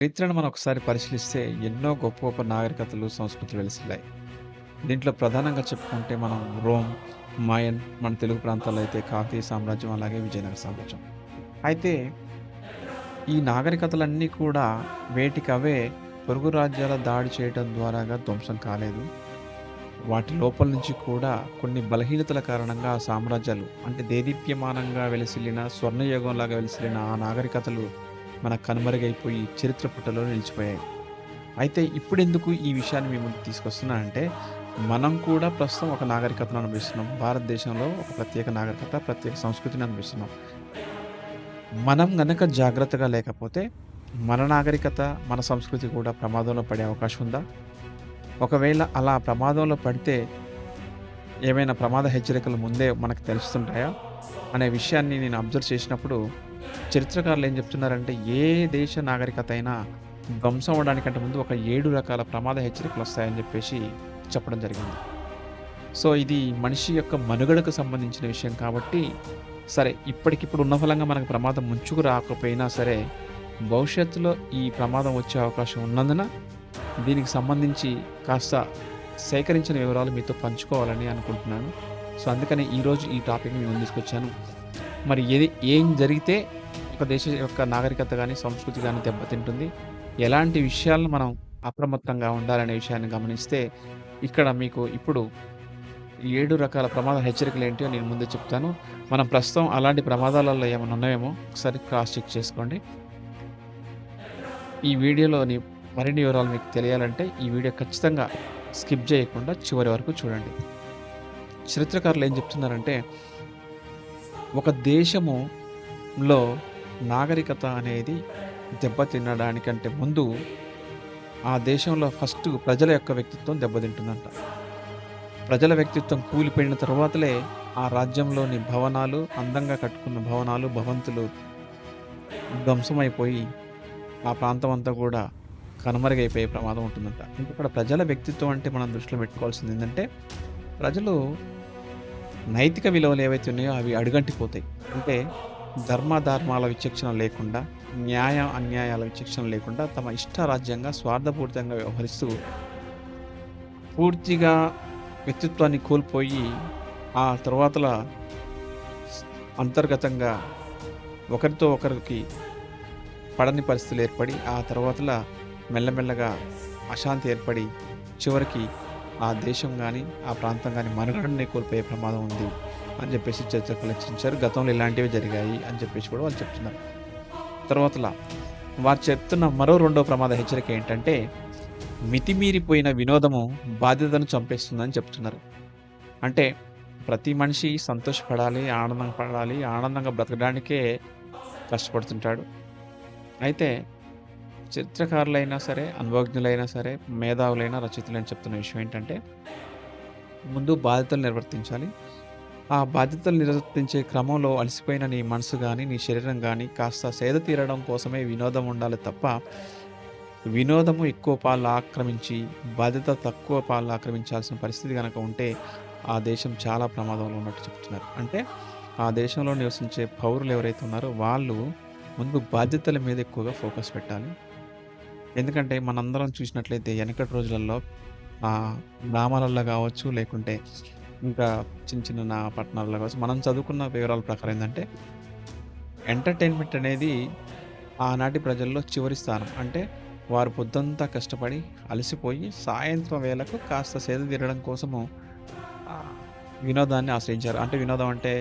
చరిత్రను మనం ఒకసారి పరిశీలిస్తే ఎన్నో గొప్ప గొప్ప నాగరికతలు, సంస్కృతులు వెలిసిల్లాయి. దీంట్లో ప్రధానంగా చెప్పుకుంటే మనం రోమ్, మాయన్, మన తెలుగు ప్రాంతాల్లో అయితే కాకతీయ సామ్రాజ్యం, అలాగే విజయనగర సామ్రాజ్యం. అయితే ఈ నాగరికతలన్నీ కూడా వేటికవే పొరుగు రాజ్యాల దాడి చేయడం ద్వారాగా ధ్వంసం కాలేదు. వాటి లోపల నుంచి కూడా కొన్ని బలహీనతల కారణంగా ఆ సామ్రాజ్యాలు అంటే దేదీప్యమానంగా వెలసిల్లిన స్వర్ణయుగంలాగా వెలసిల్లిన ఆ నాగరికతలు మనకు కనుమరుగైపోయి చరిత్ర పుటలో నిలిచిపోయాయి. అయితే ఇప్పుడెందుకు ఈ విషయాన్ని మీ ముందుకు తీసుకొస్తున్నానంటే, మనం కూడా ప్రస్తుతం ఒక నాగరికతను అనుభవిస్తున్నాం. భారతదేశంలో ఒక ప్రత్యేక నాగరికత, ప్రత్యేక సంస్కృతిని అనుభవిస్తున్నాం. మనం గనక జాగ్రత్తగా లేకపోతే, మన నాగరికత, మన సంస్కృతి కూడా ప్రమాదంలో పడే అవకాశం ఉందా? ఒకవేళ అలా ప్రమాదంలో పడితే, ఏవైనా ప్రమాద హెచ్చరికలు ముందే మనకు తెలుస్తుంటాయా? అనే విషయాన్ని నేను అబ్జర్వ్ చేసినప్పుడు, చరిత్రకారులు ఏం చెప్తున్నారంటే, ఏ దేశ నాగరికత అయినా ధ్వంసం అవ్వడానికంటే ముందు ఒక 7 రకాల ప్రమాద హెచ్చరికలొస్తాయని జెప్పేసి చెప్పడం జరిగింది. సో, ఇది మనిషి యొక్క మనుగడకు సంబంధించిన విషయం కాబట్టి, సరే ఇప్పటికిప్పుడు ఉన్న ఫలంగా మనకు ప్రమాదం ముంచుకు రాకపోయినా సరే, భవిష్యత్తులో ఈ ప్రమాదం వచ్చే అవకాశం ఉన్నందున, దీనికి సంబంధించి కాస్త సేకరించిన వివరాలు మీతో పంచుకోవాలని అనుకుంటున్నాను. సో, అందుకని ఈరోజు ఈ టాపిక్‌ని మీ ముందు తీసుకొచ్చాను. మరి ఏం జరిగితే ఒక దేశ యొక్క నాగరికత గాని, సంస్కృతి గాని దెబ్బతింటుంది? ఎలాంటి విషయాలను మనం అప్రమత్తంగా ఉండాలనే విషయాన్ని గమనిస్తే, ఇక్కడ మీకు ఇప్పుడు 7 రకాల ప్రమాద హెచ్చరికలేంటియో నేను ముందే చెప్తాను. మనం ప్రస్తుతం అలాంటి ప్రమాదాలలో ఏమన్నా ఉన్నాయేమో ఒకసారి క్రాస్ చెక్ చేసుకోండి. ఈ వీడియోలోని మరిన్ని వివరాలు మీకు తెలియాలంటే ఈ వీడియో ఖచ్చితంగా స్కిప్ జేయకుండా చివరి వరకు చూడండి. చరిత్రకారులు ఏం చెప్తున్నారంటే, ఒక దేశములో నాగరికత అనేది దెబ్బతినడానికంటే ముందు, ఆ దేశంలో ఫస్ట్ ప్రజల యొక్క వ్యక్తిత్వం దెబ్బతింటుందంట. ప్రజల వ్యక్తిత్వం కూలిపోయిన తరువాతలే ఆ రాజ్యంలోని భవనాలు, అందంగా కట్టుకున్న భవనాలు, భవంతులు ధ్వంసమైపోయి, ఆ ప్రాంతం అంతా గూడా కనుమరుగైపోయే ప్రమాదం ఉంటుందంట. ఇంక ఇక్కడ ప్రజల వ్యక్తిత్వం అంటే మనం దృష్టిలో పెట్టుకోవాల్సిందేందంటే, ప్రజలు నైతిక విలువలు ఏవైతే ఉన్నాయో అవి అడుగంటిపోతాయి. అంటే ధర్మాధర్మాల విచక్షణ లేకుండా, న్యాయ అన్యాయాల విచక్షణ లేకుండా తమ ఇష్టారాజ్యంగా స్వార్థపూరితంగా వ్యవహరిస్తూ పూర్తిగా వ్యక్తిత్వాన్ని కోల్పోయి, ఆ తర్వాతల అంతర్గతంగా ఒకరితో ఒకరికి పడని పరిస్థితులు ఏర్పడి, ఆ తర్వాతల మెల్లమెల్లగా అశాంతి ఏర్పడి, చివరికి ఆ దేశం గాని, ఆ ప్రాంతం గాని మనుగడనే కోల్పోయే ప్రమాదం ఉంది అని చెప్పేసి చరిత్రకారులు హెచ్చరించారు. గతంలో ఇలాంటివే జరిగాయి అని చెప్పేసి కూడా వాళ్ళు చెప్తున్నారు. తర్వాతల వారు చెప్తున్న మరో రెండో ప్రమాద హెచ్చరిక ఏంటంటే, మితిమీరిపోయిన వినోదము బాధ్యతను చంపేస్తుందని చెప్తున్నారు. అంటే ప్రతి మనిషి సంతోషపడాలి, ఆనందం పడాలి, ఆనందంగా బ్రతకడానికే కష్టపడుతుంటాడు. అయితే చరిత్రకారులైనా సరే, అనుభవజ్ఞులైనా సరే, మేధావులైన, రచయితలైనా చెప్తున్న విషయం ఏంటంటే, ముందు బాధ్యతలు నిర్వర్తించాలి. ఆ బాధ్యతలు నిర్వర్తించే క్రమంలో అలసిపోయిన నీ మనసు గాని, నీ శరీరం గాని కాస్త సేద తీరడం కోసమే వినోదం ఉండాలి తప్ప, వినోదము ఎక్కువ పాళ్ళు ఆక్రమించి, బాధ్యత తక్కువ పాళ్ళు ఆక్రమించాల్సిన పరిస్థితి గనక ఉంటే, ఆ దేశం చాలా ప్రమాదంలో ఉన్నట్టు చెప్తున్నారు. అంటే ఆ దేశంలో నివసించే పౌరులు ఎవరైతే ఉన్నారో వాళ్ళు ముందు బాధ్యతల మీద ఎక్కువగా ఫోకస్ పెట్టాలి. ఎందుకంటే మనందరం చూసినట్లయితే ఎనకటి రోజులలో గ్రామాలల్లో గావచ్చు, లేకుంటే ఇంకా చిన్న చిన్న పట్టణాల్లో కావచ్చు, మనం చదువుకున్న వివరాల ప్రకారం ఏందంటే, ఎంటర్‌టైన్‌మెంట్ అనేది ఆనాటి ప్రజల్లో చివరి స్థానం. అంటే వారు పొద్దంతా కష్టపడి, అలసిపోయి సాయంత్రం వేళకు కాస్త సేద తీరడం కోసము ఆహ్, వినోదాన్ని ఆశ్రయించారు. అంటే వినోదం అంటే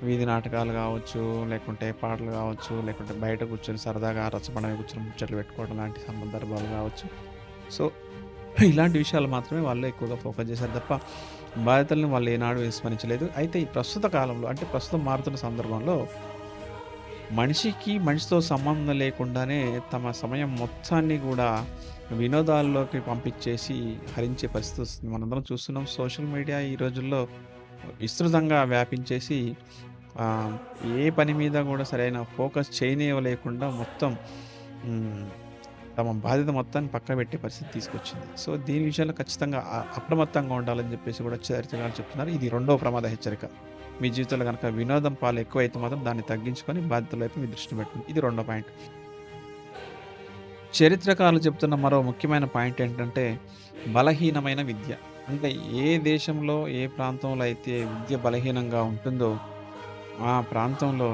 వీధి నాటకాలు గావచ్చు, లేకుంటే పాటలు గావచ్చు, లేకుంటే బయట కూర్చొని సరదాగా రచ్చబండ మీద కూర్చొని ముచ్చట్లు పెట్టుకోవడం లాంటి సందర్భాలు గావచ్చు. సో, ఇలాంటి విషయాలు మాత్రమే వాళ్ళు ఎక్కువగా ఫోకస్ చేశారు తప్ప, బాధ్యతలను వాళ్ళు ఏనాడు విస్మరించలేదు. అయితే ఈ ప్రస్తుత కాలంలో అంటే ప్రస్తుతం మారుతున్న సందర్భంలో, మనిషితో సంబంధం లేకుండానే తమ సమయం మొత్తాన్ని గూడా వినోదాల్లోకి పంపించేసి హరించే పరిస్థితి వస్తుంది. మనందరం చూస్తున్నాం. సోషల్ మీడియా ఈ రోజుల్లో విస్తృతంగా వ్యాపించేసి ఆహ్, ఏ పని మీద గూడా సరైన ఫోకస్ చేయనివ్వలేకుండా మొత్తం హ్మ్. తమ బాధ్యత మొత్తాన్ని పక్కబెట్టే పరిస్థితి తీసుకొచ్చింది. సో, దీని విషయంలో ఖచ్చితంగా అప్రమత్తంగా ఉండాలని జెప్పేసి గూడా చరిత్రకారులు చెప్తున్నారు. ఇది రెండో ప్రమాద హెచ్చరిక. మీ జీవితంలో గనక వినోదం పాలు ఎక్కువైతే మాత్రం దాన్ని తగ్గించుకొని బాధ్యతల వైపు మీ దృష్టిని పెట్టండి. ఇది రెండో పాయింట్. చరిత్రకారులు చెప్తున్న మరో ముఖ్యమైన పాయింట్ ఏంటంటే, బలహీనమైన విద్య. అంటే ఏ దేశంలో, ఏ ప్రాంతంలో అయితే విద్య బలహీనంగా ఉంటుందో, ఆ ప్రాంతంలో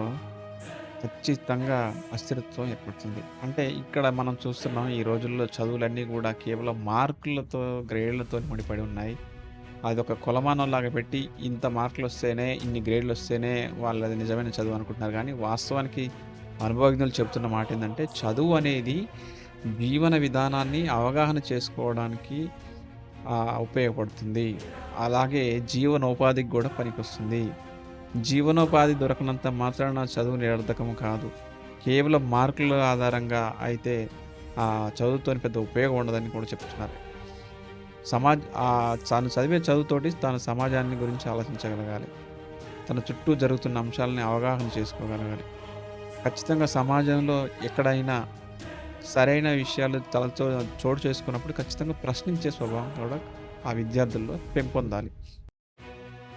ఖచ్చితంగా అస్థిరత్వం ఏర్పడుతుంది. అంటే ఇక్కడ మనం చూస్తున్నాం ఈ రోజుల్లో చదువులన్నీ గూడా కేవలం మార్కులతో, గ్రేడ్‌లతోని ముడిపడి ఉన్నాయి. అదొక కొలమానంలాగా పెట్టి ఇంత మార్కులొస్తేనే, ఇన్ని గ్రేడ్‌లొస్తేనే వాళ్ళది నిజమైన చదువు అనుకుంటున్నారు గానీ, వాస్తవానికి అనుభవజ్ఞులు చెప్తున్న మాటేందంటే, చదువు అనేది జీవన విధానాన్ని అవగాహన చేసుకోవడానికి ఉపయోగపడుతుంది. అలాగే జీవనోపాధికి గూడా పనికొస్తుంది. జీవనోపాధి దొరకనంత మాత్రాన చదువు నిరర్ధకము కాదు. కేవలం మార్కుల ఆధారంగా అయితే చదువుతోని పెద్ద ఉపయోగం ఉండదని కూడా చెప్తున్నారు. తాను చదివే చదువుతోటి తాను సమాజాన్ని గురించి ఆలోచించగలగాలి. తన చుట్టూ జరుగుతున్న అంశాలని అవగాహన చేసుకోగలగాలి. ఖచ్చితంగా సమాజంలో ఎక్కడైనా సరైన విషయాలు తనతో చోటు చేసుకున్నప్పుడు ఖచ్చితంగా ప్రశ్నించే స్వభావం కూడా ఆ విద్యార్థుల్లో పెంపొందాలి.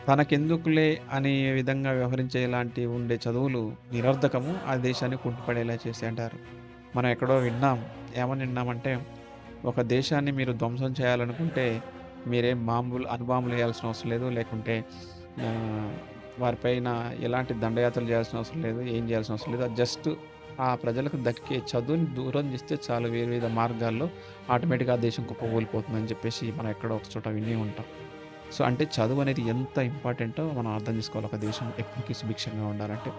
తనకెందుకులే అనే విధంగా వ్యవహరించేలాంటి ఉండే చదువులు నిరర్ధకము. ఆ దేశాన్ని కుంటుపడేలా చేస్తాయంటారు. మనం ఎక్కడో విన్నాం. ఏమని విన్నామంటే, ఒక దేశాన్ని మీరు ధ్వంసం చేయాలనుకుంటే మీరేం అణుబాంబులేయాల్సిన అవసరం లేదు. లేకుంటే ఆహ్, వారిపైన ఎలాంటి దండయాత్రలు చేయాల్సిన అవసరం లేదు. ఏం చేయాల్సిన అవసరం లేదు. అది జస్ట్ ఆ ప్రజలకు దక్కే చదువుని దూరం చేస్తే చాలు వివిధ మార్గాల్లో ఆటోమేటిక్‌గా ఆ దేశం కుప్పకూలిపోతుందని చెప్పేసి మనం ఎక్కడో ఒక చోట విని ఉంటాం. సో, అంటే చదువనేది ఎంత ఇంపార్టెంటో మనం అర్థం చేసుకోవాలి. ఒక దేశం ఎప్పటికి సుభిక్షంగా ఉండాలంటే.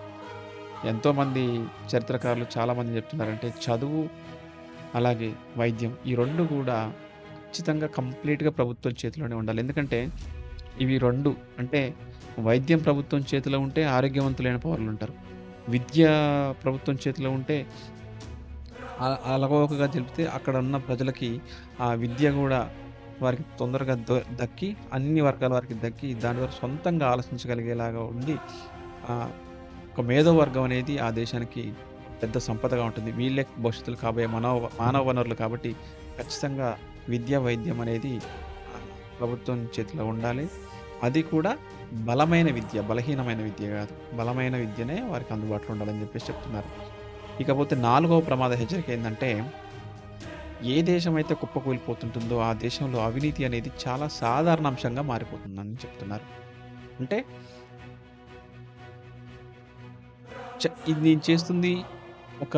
ఎంతోమంది చరిత్రకారులు చాలామంది చెప్తున్నారంటే చదువు, అలాగే వైద్యం ఈ 2 గూడా ఖచ్చితంగా కంప్లీట్‌గా ప్రభుత్వం చేతిలోనే ఉండాలి. ఎందుకంటే ఇవి 2 అంటే వైద్యం ప్రభుత్వం చేతిలో ఉంటే ఆరోగ్యవంతులైన పౌరులుంటారు. విద్య ప్రభుత్వం చేతిలో ఉంటే అలవోకగా తెలిపితే అక్కడ ఉన్న ప్రజలకి ఆ విద్య గూడా వారికి తొందరగా దక్కి అన్ని వర్గాల వారికి దక్కి దాని ద్వారా సొంతంగా ఆలోచించగలిగేలాగా ఉండి ఆహ్, ఒక మేధో వర్గం అనేది ఆ దేశానికి పెద్ద సంపదగా ఉంటుంది. వీళ్ళే భవిష్యత్తులో కాబోయే మానవ వనరులు కాబట్టి ఖచ్చితంగా విద్య, వైద్యం అనేది ఆహ్, ప్రభుత్వం చేతిలో ఉండాలి. అది కూడా బలమైన విద్య, బలహీనమైన విద్య గాదు. బలమైన విద్యనే వారికి అందుబాటులో ఉండాలని జెప్పేసి చెప్తున్నారు. ఇకపోతే నాలుగవ ప్రమాద హెచ్చరిక ఏందంటే, ఏ దేశమైతే కుప్పకూలిపోతుంటుందో, ఆ దేశంలో అవినీతి అనేది చాలా సాధారణ అంశంగా మారిపోతుందని చెప్తున్నారు. అంటే ఇది నేను చేస్తుంది ఒక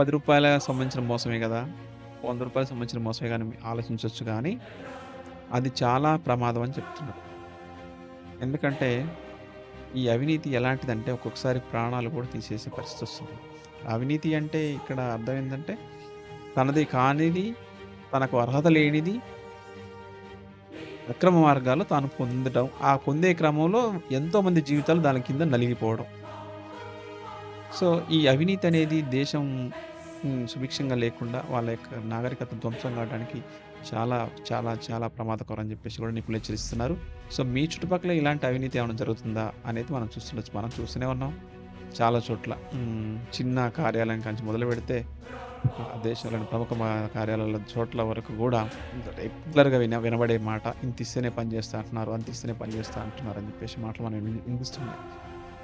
రూ. 10 సంబంధించిన మోసమే గదా! రూ. 100 సంబంధించిన మోసమే గాని ఆలోచించొచ్చు గానీ, అది చాలా ప్రమాదం అని చెప్తున్నారు. ఎందుకంటే, ఈ అవినీతి ఎలాంటిదంటే ఒక్కొక్కసారి ప్రాణాలు కూడా తీసేసే పరిస్థితొస్తుంది. అవినీతి అంటే ఇక్కడ అర్థం ఏందంటే, తనది కానిది, తనకు అర్హత లేనిది అక్రమ మార్గాల్లో తాను పొందడం. ఆ పొందే క్రమంలో ఎంతోమంది జీవితాలు దాని కింద నలిగిపోవడం. సో, ఈ అవినీతి అనేది దేశం సుభిక్షంగా లేకుండా వాళ్ళ యొక్క నాగరికత ధ్వంసం కావడానికి చాలా, చాలా, చాలా ప్రమాదకరం అని చెప్పేసి కూడా నిపుణులు హెచ్చరిస్తున్నారు. సో, మీ చుట్టుపక్కల ఇలాంటి అవినీతి ఏమైనా జరుగుతుందా అనేది మనం చూస్తుండొచ్చు. మనం చూస్తూనే ఉన్నాం చాలా చోట్ల. చిన్న కార్యాలయం కాంచి మొదలుపెడితే దేశంలోని ప్రముఖ కార్యాలయాల చోట్ల వరకు గూడా రెగ్యులర్‌గా వినబడే మాట ఇంతిస్తేనే పని చేస్తా అంటున్నారు, అంతిస్తేనే పని చేస్తా అంటున్నారు అని చెప్పేసి మాటలు మనం వినిపిస్తున్నాయి.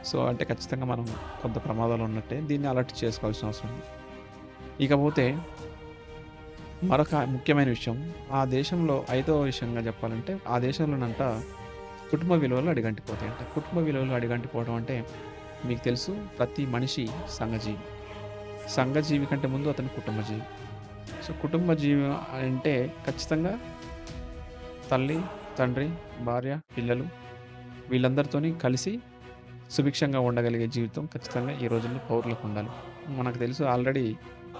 సో, అంటే ఖచ్చితంగా మనం కొంత ప్రమాదాలు ఉన్నట్టే. దీన్ని అలర్ట్ చేసుకోవాల్సిన అవసరం ఉంది. ఇకపోతే మరొక ముఖ్యమైన విషయం, ఆ దేశంలో ఐదవ విషయంగా చెప్పాలంటే, ఆ దేశంలోనంట కుటుంబ విలువలు అడుగంటిపోతాయంట. కుటుంబ విలువలు అడుగంటిపోవడం అంటే మీకు తెలుసు ప్రతి మనిషి సంఘజీవి. సంఘజీవి కంటే ముందు అతను కుటుంబ జీవి. సో, కుటుంబ జీవి అంటే ఖచ్చితంగా తల్లి, తండ్రి, భార్య, పిల్లలు వీళ్ళందరితోని కలిసి సుభిక్షంగా ఉండగలిగే జీవితం ఖచ్చితంగా ఈ రోజుల్లో పౌరులకుండాలి. మనకు తెలుసు ఆల్రెడీ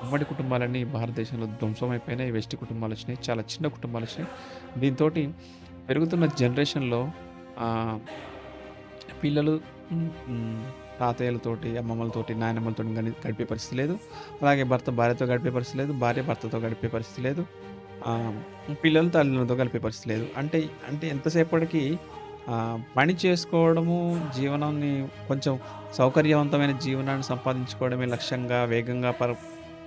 ఉమ్మడి కుటుంబాలన్నీ భారతదేశంలో ధ్వంసమైపోయినాయి. వెస్ట్ కుటుంబాలొచ్చినాయి. చాలా చిన్న కుటుంబాలొచ్చినాయి. దీంతోటి పెరుగుతున్న జనరేషన్‌లో ఆహ్, పిల్లలు తాతయ్యలతోటి, అమ్మమ్మలతోటి, నాయనమ్మలతోని గడిపే పరిస్థితి లేదు. అలాగే భర్త భార్యతో గడిపే పరిస్థితి లేదు. భార్య భర్తతో గడిపే పరిస్థితి లేదు. ఆహ్, పిల్లలు తల్లిదండ్రులతో గడిపే పరిస్థితి లేదు. అంటే అంటే ఎంతసేపటికి పని చేసుకోవడము, జీవనాన్ని కొంచెం సౌకర్యవంతమైన జీవనాన్ని సంపాదించుకోవడమే లక్ష్యంగా వేగంగా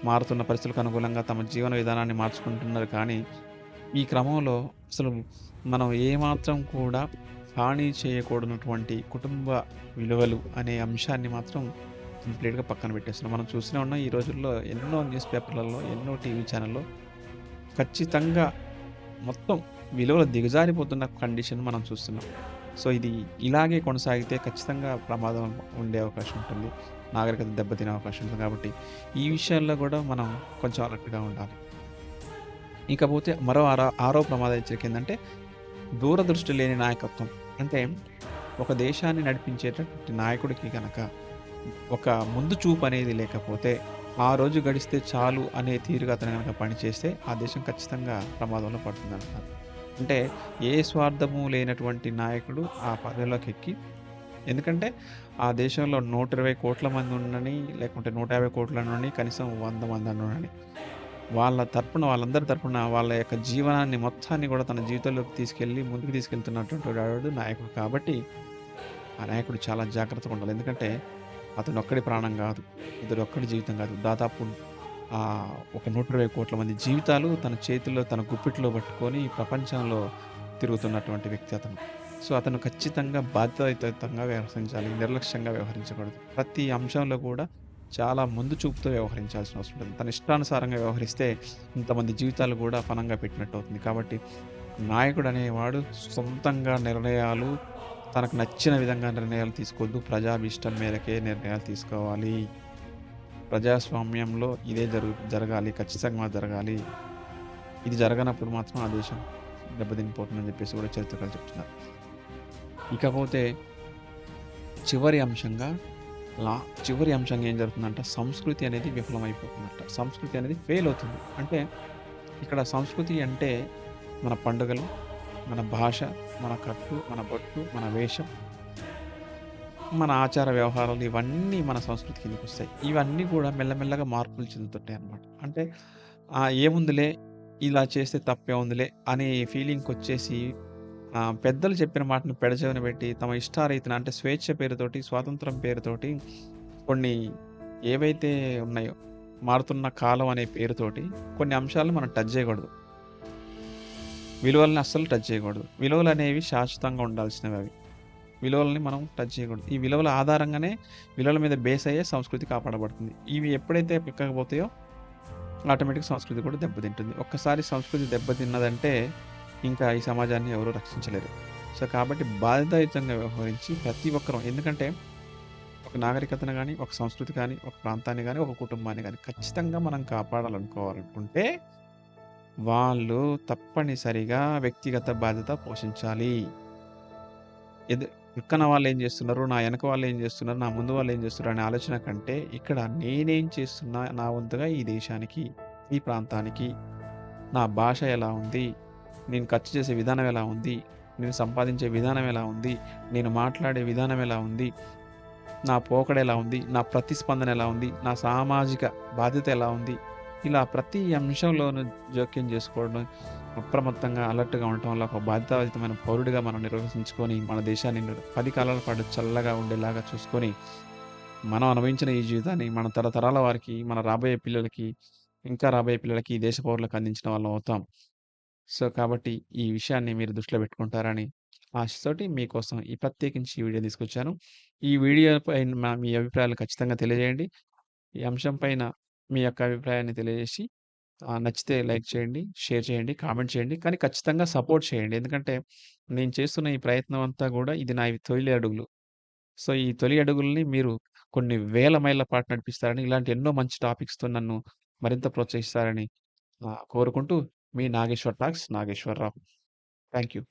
మారుతున్న పరిస్థితులకు అనుగుణంగా తమ జీవన విధానాన్ని మార్చుకుంటున్నారు కానీ, ఈ క్రమంలో అసలు మనం ఏమాత్రం కూడా హాని చేయకూడనటువంటి కుటుంబ విలువలు అనే అంశాన్ని మాత్రం కంప్లీట్‌గా పక్కన పెట్టేస్తున్నాం. మనం చూస్తూనే ఉన్నాం ఈ రోజుల్లో ఎన్నో న్యూస్ పేపర్‌లలో, ఎన్నో టీవీ ఛానెల్‌లో ఖచ్చితంగా మొత్తం విలువలు దిగజారిపోతున్న కండిషన్ మనం చూస్తున్నాం. సో, ఇది ఇలాగే కొనసాగితే ఖచ్చితంగా ప్రమాదం ఉండే అవకాశం ఉంటుంది. నాగరికత దెబ్బతినే అవకాశం ఉంటుంది. కాబట్టి ఈ విషయాల్లో గూడా మనం కొంచెం అలర్ట్‌గా ఉండాలి. ఇకపోతే మరో ఆరో ప్రమాద హెచ్చరిక ఏందంటే దూరదృష్టి లేని నాయకత్వం. అంటే ఒక దేశాన్ని నడిపించేటటువంటి నాయకుడికి గనక ఒక ముందు చూపు అనేది లేకపోతే, ఆ రోజు గడిస్తే చాలు అనే తీరుగా అతను గనక పనిచేస్తే, ఆ దేశం ఖచ్చితంగా ప్రమాదంలో పడుతుందంటున్నారు. అంటే ఏ స్వార్థము లేనటువంటి నాయకుడు ఆ పదవిలోకెక్కి ఎందుకంటే ఆ దేశంలో 120,00,00,000 మంది ఉండని, లేకుంటే 150,00,00,000 ఉండని, కనీసం 100 మందన్నా ఉండని. వాళ్ళ తరపున వాళ్ళందరి తరపున వాళ్ళ యొక్క జీవనాన్ని మొత్తాన్ని గూడా తన జీవితంలోకి తీసుకెళ్ళి ముందుకు తీసుకెళ్తున్నటువంటి వాడు నాయకుడు. కాబట్టి ఆ నాయకుడు చాలా జాగ్రత్తగా ఉండాలి. ఎందుకంటే అతనొక్కడి ప్రాణం గాదు. ఇతడొక్కడి జీవితం గాదు. దాదాపు ఒక 120,00,00,000 మంది జీవితాలు తన చేతుల్లో, తన గుప్పిట్లో పట్టుకొని ప్రపంచంలో తిరుగుతున్నటువంటి వ్యక్తి అతను. సో, అతను ఖచ్చితంగా బాధ్యతాయుతంగా వ్యవహరించాలి. నిర్లక్ష్యంగా వ్యవహరించకూడదు. ప్రతి అంశంలో కూడా చాలా ముందు చూపుతో వ్యవహరించాల్సిన అవసరం ఉంటుంది. తన ఇష్టానుసారంగా వ్యవహరిస్తే ఇంతమంది జీవితాలు గూడా పణంగా పెట్టినట్టవుతుంది. కాబట్టి నాయకుడనేవాడు సొంతంగా నిర్ణయాలు తనకు నచ్చిన విధంగా నిర్ణయాలు తీసుకోవద్దు. ప్రజాభీష్టం మేరకే నిర్ణయాలు తీసుకోవాలి. ప్రజాస్వామ్యంలో ఇదే జరగాలి. ఖచ్చితంగా జరగాలి. ఇది జరగనప్పుడు మాత్రం ఆ దేశం దెబ్బతినిపోతుందని జెప్పేసి గూడా చరిత్రకారులు చెప్తున్నారు. ఇకపోతే చివరి అంశంగా లా చివరి అంశంగా ఏం జరుగుతుందంటే సంస్కృతి అనేది విఫలమైపోతుందట. సంస్కృతి అనేది ఫెయిల్ అవుతుంది. అంటే ఇక్కడ సంస్కృతి అంటే మన పండుగలు, మన భాష, మన కట్టు, మన బొట్టు, మన వేషం, మన ఆచార వ్యవహారాలు ఇవన్నీ మన సంస్కృతి కిందకొస్తాయి. ఇవన్నీ కూడా మెల్లమెల్లగా మార్పులు చెందుతుంటాయన్నమాట. అంటే ఏముందిలే ఇలా చేస్తే తప్పేముందిలే అనే ఫీలింగ్‌కొచ్చేసి పెద్దలు చెప్పిన మాటను పెడచెవిన పెట్టి తమ ఇష్టారీతిన అంటే స్వేచ్ఛ పేరుతోటి, స్వాతంత్రం పేరుతోటి కొన్ని ఏవైతే ఉన్నాయో మారుతున్న కాలం అనే పేరుతోటి కొన్ని అంశాలను మనం టచ్ చేయకూడదు. విలువలని అస్సలు టచ్ చేయకూడదు. విలువలనేవి శాశ్వతంగా ఉండాల్సినవి అవి. విలువలని మనం టచ్ చేయకూడదు. ఈ విలువల ఆధారంగానే విలువల మీద బేస్ అయ్యే సంస్కృతి కాపాడబడుతుంది. ఇవి ఎప్పుడైతే పక్కకు పోతాయో ఆటోమేటిక్‌గా సంస్కృతి కూడా దెబ్బతింటుంది. ఒక్కసారి సంస్కృతి దెబ్బతిన్నదంటే ఇంకా ఈ సమాజాన్ని ఎవరు రక్షించలేరు. సో, కాబట్టి బాధ్యతాయుతంగా వ్యవహరించి ప్రతి ఒక్కరం ఎందుకంటే ఒక నాగరికతను గాని, ఒక సంస్కృతి గాని, ఒక ప్రాంతాన్ని గాని, ఒక కుటుంబాన్ని గాని ఖచ్చితంగా మనం కాపాడాలనుకోవాలనుకుంటే వాళ్ళు తప్పనిసరిగా వ్యక్తిగత బాధ్యత పోషించాలి. ఎదు పక్కన వాళ్ళేం జేస్తున్నారు, నా ఎనక వాళ్ళేం జేస్తున్నారు, నా ముందు వాళ్ళేం జేస్తున్నారు అనే ఆలోచన కంటే, ఇక్కడ నేనేం చేస్తున్నా నా వంతుగా ఈ దేశానికి, ఈ ప్రాంతానికి, నా భాష ఎలా ఉంది, నేను ఖర్చు చేసే విధానం ఎలా ఉంది, నేను సంపాదించే విధానం ఎలా ఉంది, నేను మాట్లాడే విధానం ఎలా ఉంది, నా పోకడ ఎలా ఉంది, నా ప్రతిస్పందన ఎలా ఉంది, నా సామాజిక బాధ్యత ఎలా ఉంది, ఇలా ప్రతి అంశంలోనూ జోక్యం జేసుకోవడం, అప్రమత్తంగా అలర్ట్‌గా ఉండటం వల్ల ఒక బాధ్యతాయుతమైన పౌరుడిగా మనం నిర్వహించుకొని, మన దేశాన్ని 10 కాలాల పాటు చల్లగా ఉండేలాగా చూసుకొని, మనం అనుభవించిన ఈ జీవితాన్ని మన తరతరాల వారికి, మన రాబోయే పిల్లలకి, ఇంకా రాబోయే పిల్లలకి, ఈ దేశ పౌరులకు అందించిన వాళ్ళం అవుతాం. సో, కాబట్టి ఈ విషయాన్ని మీరు దృష్టిలో పెట్టుకుంటారని ఆశతోటి మీకోసం ప్రత్యేకించి ఈ వీడియో తీసుకొచ్చాను. ఈ వీడియో పైన మీ అభిప్రాయాలు ఖచ్చితంగా తెలియజేయండి. ఈ అంశం పైన మీ యొక్క అభిప్రాయాన్ని తెలియజేసి నచ్చితే లైక్ చేయండి, షేర్ చేయండి, కామెంట్ చేయండి. కానీ ఖచ్చితంగా సపోర్ట్ చేయండి. ఎందుకంటే నేను చేస్తున్న ఈ ప్రయత్నం అంతా గూడా ఇది నా తొలి అడుగులు. సో, ఈ తొలి అడుగుల్ని మీరు కొన్ని వేల మైళ్ళ పాటు నడిపిస్తారని, ఇలాంటి ఎన్నో మంచి టాపిక్స్‌తో నన్ను మరింత ప్రోత్సహిస్తారని కోరుకుంటూ మీ Nageswar talks Nageswararao. Thank you.